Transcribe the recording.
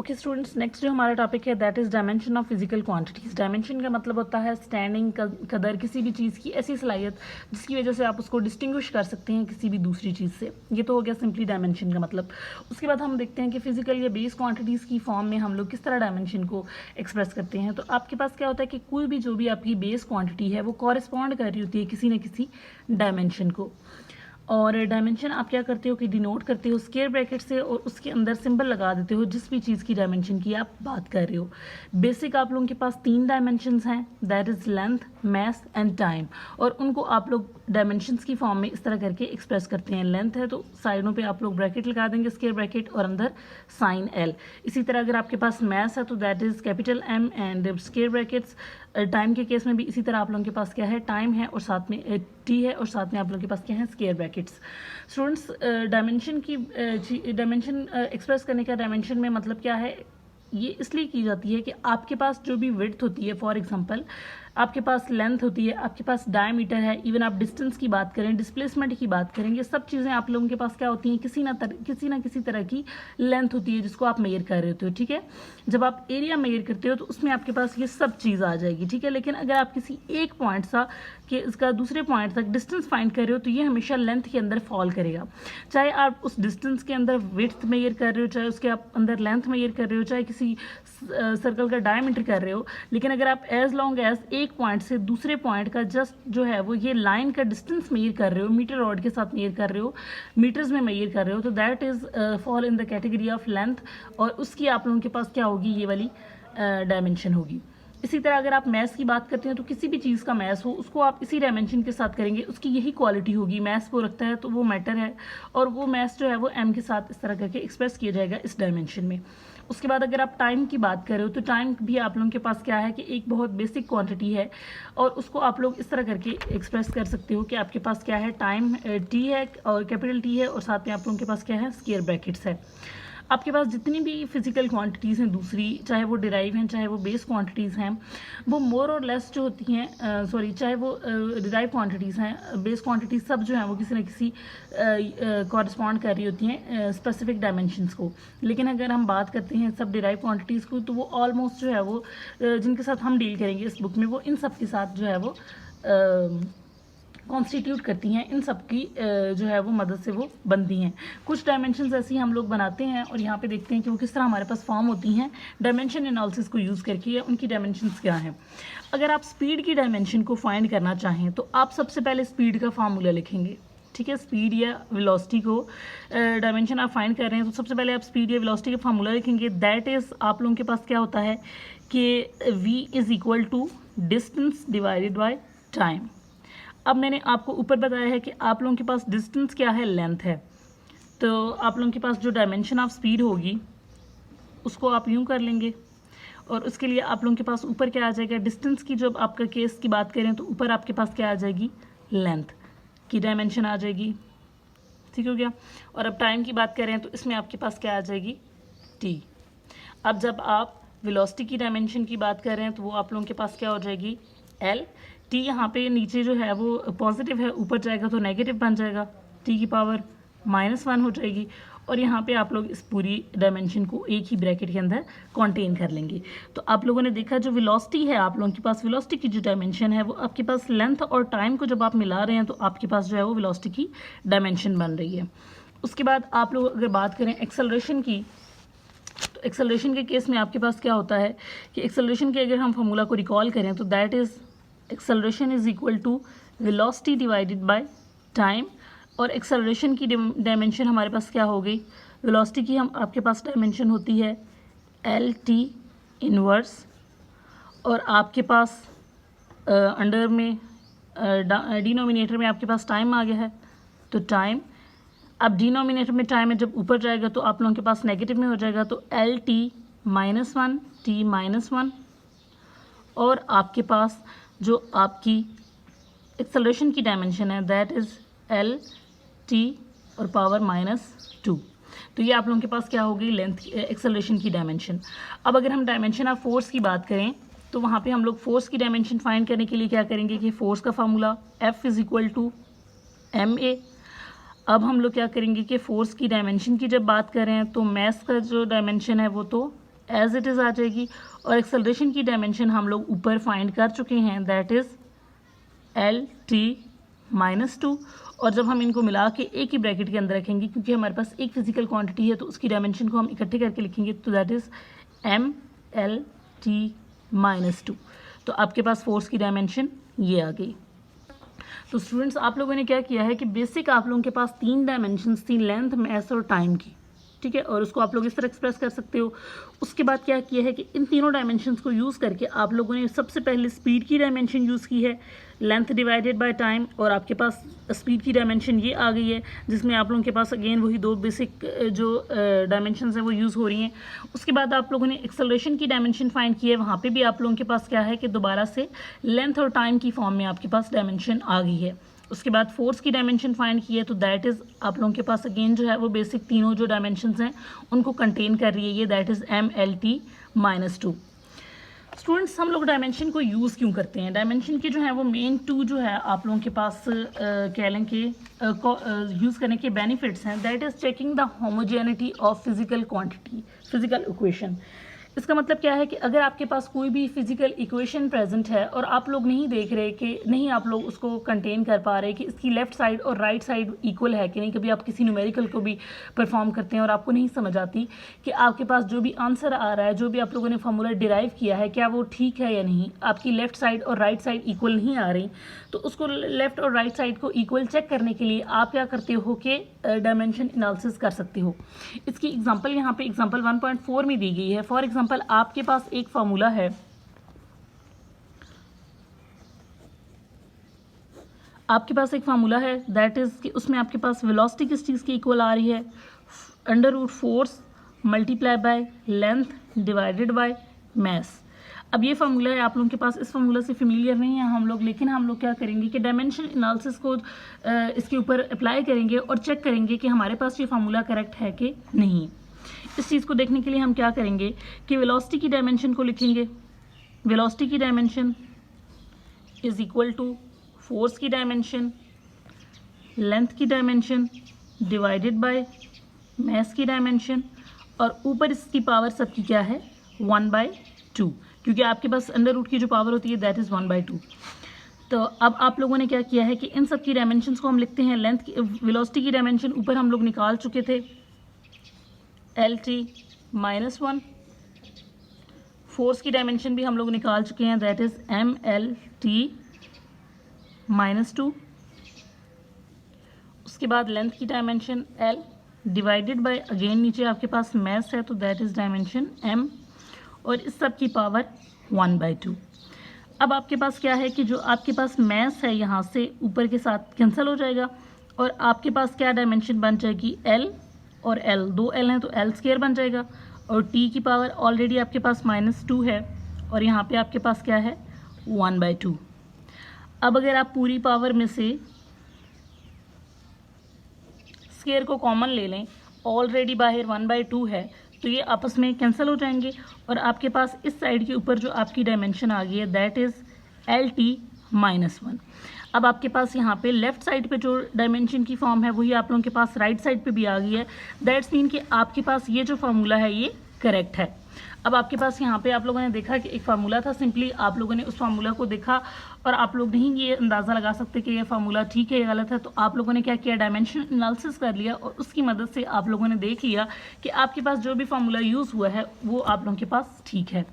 Okay students, next जो हमारा topic है that is dimension of physical quantities. Dimension का मतलब होता है स्टैंडिंग कदर, किसी भी चीज़ की ऐसी सलाहियत जिसकी वजह से आप उसको डिस्टिंग्विश कर सकते हैं किसी भी दूसरी चीज़ से। ये तो हो गया सिंपली डायमेंशन का मतलब। उसके बाद हम देखते हैं कि फिजिकल या बेस क्वांटिटीज़ की फॉर्म में हम लोग किस तरह डायमेंशन को एक्सप्रेस करते हैं। तो आपके पास क्या होता है कि कोई भी जो भी आपकी बेस क्वांटिटी है वो कॉरेस्पॉन्ड कर रही होती है किसी न किसी डायमेंशन को। और डायमेंशन आप क्या करते हो कि डिनोट करते हो स्क्वायर ब्रैकेट से और उसके अंदर सिंबल लगा देते हो जिस भी चीज़ की डायमेंशन की आप बात कर रहे हो। बेसिक आप लोगों के पास 3 डायमेंशंस हैं, that is length, math and time. और उनको आप लोग डायमेंशंस की फॉर्म में इस तरह करके एक्सप्रेस करते हैं। लेंथ है तो साइडों पे आप लोग ब्रैकेट लगा देंगे स्क्वायर ब्रैकेट और अंदर साइन एल। इसी तरह अगर आपके पास मैथ है तो that is capital M and square brackets. Time के केस में भी इसी तरह आप लोगों के पास क्या है, टाइम है और साथ में टी है और साथ में आप लोगों के पास क्या है, square brackets. Students, dimension express करने का डायमेंशन में मतलब क्या है, ये इसलिए की जाती है कि आपके पास जो भी विड्थ होती है, फॉर एग्जांपल आपके पास लेंथ होती है, आपके पास डायमीटर है, इवन आप डिस्टेंस की बात करें, डिस्प्लेसमेंट की बात करें, ये सब चीज़ें आप लोगों के पास क्या होती हैं, किसी ना किसी तरह की लेंथ होती है जिसको आप मेजर कर रहे होते हो। ठीक है, जब आप एरिया मेजर करते हो तो उसमें आपके पास ये सब चीज़ आ जाएगी। ठीक है, लेकिन अगर आप किसी एक पॉइंट सा कि इसका दूसरे पॉइंट तक डिस्टेंस फाइंड कर रहे हो तो ये हमेशा लेंथ के अंदर फॉल करेगा। चाहे आप उस डिस्टेंस के अंदर विड्थ मेजर कर रहे हो, चाहे उसके आप अंदर लेंथ मेजर कर रहे हो, चाहे किसी सर्कल का डायमीटर कर रहे हो, लेकिन अगर आप एज लॉन्ग एज एक पॉइंट से दूसरे पॉइंट का जस्ट जो है वो ये लाइन का डिस्टेंस मेजर कर रहे हो, मीटर रॉड के साथ मेजर कर रहे हो, मीटर्स में मेजर कर रहे हो, तो that is fall in the category of length. और उसकी आप लोगों के पास क्या होगी, ये वाली डायमेंशन होगी। इसी तरह अगर आप मैथ्स की बात करते हैं तो किसी भी चीज़ का मैथ्स हो उसको आप इसी डायमेंशन के साथ करेंगे, उसकी यही क्वालिटी होगी। मैथ्स वो रखता है तो वो मैटर है, और वो मैथ्स जो है वो एम के साथ इस तरह करके एक्सप्रेस किया जाएगा इस डायमेंशन में। उसके बाद अगर आप टाइम की बात कर रहे हो तो टाइम भी आप लोगों के पास क्या है कि एक बहुत बेसिक क्वांटिटी है, और उसको आप लोग इस तरह करके एक्सप्रेस कर सकते हो कि आपके पास क्या है, टाइम टी है और कैपिटल टी है और साथ में आप लोगों के पास क्या है, स्क्वायर ब्रैकेट्स है। आपके पास जितनी भी फिजिकल क्वांटिटीज़ हैं दूसरी, चाहे वो डिराइव हैं चाहे वो बेस क्वांटिटीज़ हैं, वो मोर और लेस जो होती हैं, चाहे वो डिराइव क्वांटिटीज़ हैं, बेस क्वांटिटीज़ सब जो हैं वो किसी न किसी कॉरस्पॉन्ड कर रही होती हैं स्पेसिफिक डायमेंशंस को। लेकिन अगर हम बात करते हैं सब डिराइव क्वांटिटीज़ को तो वो ऑलमोस्ट जो है वो जिनके साथ हम डील करेंगे इस बुक में, वो इन सब के साथ जो है वो कॉन्स्टिट्यूट करती हैं, इन सब की जो है वो मदद से वो बनती हैं। कुछ डायमेंशंस ऐसी हम लोग बनाते हैं और यहाँ पे देखते हैं कि वो किस तरह हमारे पास फॉर्म होती हैं डायमेंशन एनालिसिस को यूज़ करके, या उनकी डायमेंशंस क्या हैं। अगर आप स्पीड की डायमेंशन को फाइंड करना चाहें तो आप सबसे पहले स्पीड का फार्मूला लिखेंगे। ठीक है, स्पीड या वेलोसिटी को डायमेंशन आप फाइंड कर रहे हैं तो सबसे पहले आप स्पीड या वेलोसिटी का फार्मूला लिखेंगे। दैट इज़ आप लोगों के पास क्या होता है कि v is equal to distance divided by time. अब मैंने आपको ऊपर बताया है कि आप लोगों के पास डिस्टेंस क्या है, लेंथ है, तो आप लोगों के पास जो डायमेंशन ऑफ स्पीड होगी उसको आप यूँ कर लेंगे, और उसके लिए आप लोगों के पास ऊपर क्या आ जाएगा, डिस्टेंस की जब आपका केस की बात करें तो ऊपर आपके पास क्या आ जाएगी, लेंथ की डायमेंशन आ जाएगी। ठीक हो गया। और अब टाइम की बात करें तो इसमें आपके पास क्या आ जाएगी, टी। अब जब आप वेलोसिटी की डायमेंशन की बात कर रहे हैं तो वो आप लोगों के पास क्या हो जाएगी, एल। टी यहाँ पे नीचे जो है वो पॉजिटिव है, ऊपर जाएगा तो नेगेटिव बन जाएगा, टी की पावर -1 हो जाएगी। और यहाँ पे आप लोग इस पूरी डायमेंशन को एक ही ब्रैकेट के अंदर कंटेन कर लेंगे। तो आप लोगों ने देखा जो वेलोसिटी है आप लोगों के पास, वेलोसिटी की जो डायमेंशन है वो आपके पास लेंथ और टाइम को जब आप मिला रहे हैं तो आपके पास जो है वो वेलोसिटी की डायमेंशन बन रही है। उसके बाद आप लोग अगर बात करें एक्सेलरेशन की, तो एक्सेलरेशन के केस में आपके पास क्या होता है कि एक्सेलरेशन के अगर हम फार्मूला को रिकॉल करें तो that is acceleration is equal to velocity divided by time. और एक्सेलरेशन की डायमेंशन हमारे पास क्या हो गई, वेलोसिटी की हम आपके पास डायमेंशन होती है एल टी इनवर्स, और आपके पास अंडर में डिनोमिनेटर में आपके पास टाइम आ गया है, तो टाइम। अब डिनोमिनेटर में टाइम है, जब ऊपर जाएगा तो आप लोगों के पास नेगेटिव में हो जाएगा, तो एल टी -1 टी -1, और आपके पास जो आपकी एक्सेलरेशन की डायमेंशन है दैट इज़ एल टी और पावर -2। तो ये आप लोगों के पास क्या होगी, लेंथ एक्सेलरेशन की डायमेंशन। अब अगर हम डायमेंशन ऑफ फोर्स की बात करें तो वहाँ पे हम लोग फोर्स की डायमेंशन फाइंड करने के लिए क्या करेंगे कि फोर्स का formula F is equal to ma। अब हम लोग क्या करेंगे कि फोर्स की डायमेंशन की जब बात करें तो मैस का जो डायमेंशन है वो तो एज इट इज़ आ जाएगी। और एक्सेलरेशन की डायमेंशन हम लोग ऊपर फाइंड कर चुके हैं, दैट इज़ LT-2। और जब हम इनको मिला के एक ही ब्रैकेट के अंदर रखेंगे, क्योंकि हमारे पास एक फिजिकल क्वांटिटी है तो उसकी डायमेंशन को हम इकट्ठे करके लिखेंगे, तो दैट इज़ MLT-2। तो आपके पास फोर्स की डायमेंशन ये आ गई। तो स्टूडेंट्स, आप लोगों ने क्या किया है कि बेसिक आप लोगों के पास 3 डायमेंशंस थी, लेंथ, मैस और टाइम की, ठीक है, और उसको आप लोग इस तरह एक्सप्रेस कर सकते हो। उसके बाद क्या किया है कि इन तीनों डायमेंशंस को यूज़ करके आप लोगों ने सबसे पहले स्पीड की डायमेंशन यूज़ की है, लेंथ डिवाइडेड बाय टाइम, और आपके पास स्पीड की डायमेंशन ये आ गई है, जिसमें आप लोगों के पास अगेन वही 2 बेसिक जो डायमेंशंस हैं वो यूज़ हो रही हैं। उसके बाद आप लोगों ने एक्सेलरेशन की डायमेंशन फाइंड की है, वहाँ पे भी आप लोगों के पास क्या है कि दोबारा से लेंथ और टाइम की फॉर्म में आपके पास डायमेंशन आ गई है। उसके बाद फोर्स की डायमेंशन फाइंड की है, तो दैट इज़ आप लोगों के पास अगेन जो है वो बेसिक तीनों जो डायमेंशंस हैं उनको कंटेन कर रही है ये, दैट इज़ MLT-2। स्टूडेंट्स, हम लोग डायमेंशन को यूज़ क्यों करते हैं? डायमेंशन के जो है वो मेन 2 जो है आप लोगों के पास कह लें कि यूज़ करने के बेनिफिट्स हैं, that is checking the homogeneity of physical quantity, physical equation. इसका मतलब क्या है कि अगर आपके पास कोई भी फिजिकल इक्वेशन प्रेजेंट है और आप लोग नहीं देख रहे कि नहीं, आप लोग उसको कंटेन कर पा रहे कि इसकी लेफ्ट साइड और राइट साइड इक्वल है कि नहीं, कभी आप किसी न्यूमेरिकल को भी परफॉर्म करते हैं और आपको नहीं समझ आती कि आपके पास जो भी आंसर आ रहा है, जो भी आप लोगों ने फार्मूला डिराइव किया है, क्या वो ठीक है या नहीं, आपकी लेफ्ट साइड और राइट साइड इक्वल नहीं आ रही, तो उसको लेफ्ट और राइट साइड को इक्वल चेक करने के लिए आप क्या करते हो कि डायमेंशन एनालिसिस कर सकते हो। इसकी एग्जांपल यहाँ पे एग्जांपल 1.4 में दी गई है। फॉर एग्जांपल, आपके पास एक फार्मूला है, दैट इज़ कि उसमें आपके पास वेलोसिटी किस चीज़ की इक्वल आ रही है, under root force multiply by length divided by mass. अब ये फार्मूला है, आप लोगों के पास इस फार्मूला से फेमिलियर नहीं है हम लोग, लेकिन हम लोग क्या करेंगे कि डायमेंशन एनालिसिस को इसके ऊपर अप्लाई करेंगे और चेक करेंगे कि हमारे पास ये फार्मूला करेक्ट है कि नहीं। इस चीज़ को देखने के लिए हम क्या करेंगे कि वेलोसिटी की डायमेंशन को लिखेंगे, वेलोसिटी की dimension is equal to force की डायमेंशन, लेंथ की डायमेंशन डिवाइडेड बाय मैस की डायमेंशन, और ऊपर इसकी पावर सबकी क्या है 1/2, क्योंकि आपके पास अंडर रूट की जो पावर होती है दैट इज़ 1/2। तो अब आप लोगों ने क्या किया है कि इन सब की डायमेंशंस को हम लिखते हैं। लेंथ की, वेलोसिटी की डायमेंशन ऊपर हम लोग निकाल चुके थे, LT-1। फोर्स की डायमेंशन भी हम लोग निकाल चुके हैं, दैट इज़ MLT-2। उसके बाद लेंथ की dimension L divided by again नीचे आपके पास मैस है, तो दैट इज़ डायमेंशन M, और इस सब की पावर 1/2। अब आपके पास क्या है कि जो आपके पास मैस है यहाँ से ऊपर के साथ कैंसिल हो जाएगा, और आपके पास क्या डायमेंशन बन जाएगी L और L, 2 L हैं तो L² बन जाएगा, और T की पावर ऑलरेडी आपके पास -2 है, और यहाँ पे आपके पास क्या है 1/2। अब अगर आप पूरी पावर में से स्क्वायर को कॉमन ले लें, ऑलरेडी बाहर 1/2 है, तो ये आपस में कैंसिल हो जाएंगे, और आपके पास इस साइड के ऊपर जो आपकी डायमेंशन आ गई है दैट इज़ LT-1। अब आपके पास यहाँ पे लेफ्ट साइड पे जो डायमेंशन की फॉर्म है वही आप लोगों के पास राइट साइड पे भी आ गई है, दैट्स मीन कि आपके पास ये जो फार्मूला है ये करेक्ट है। अब आपके पास यहाँ पे आप लोगों ने देखा कि एक फार्मूला था, सिंपली आप लोगों ने उस फार्मूला को देखा और आप लोग नहीं ये अंदाज़ा लगा सकते कि ये फार्मूला ठीक है या गलत है, तो आप लोगों ने क्या किया, डायमेंशन एनालिसिस कर लिया, और उसकी मदद से आप लोगों ने देख लिया कि आपके पास जो भी फार्मूला यूज़ हुआ है वो आप लोगों के पास ठीक है।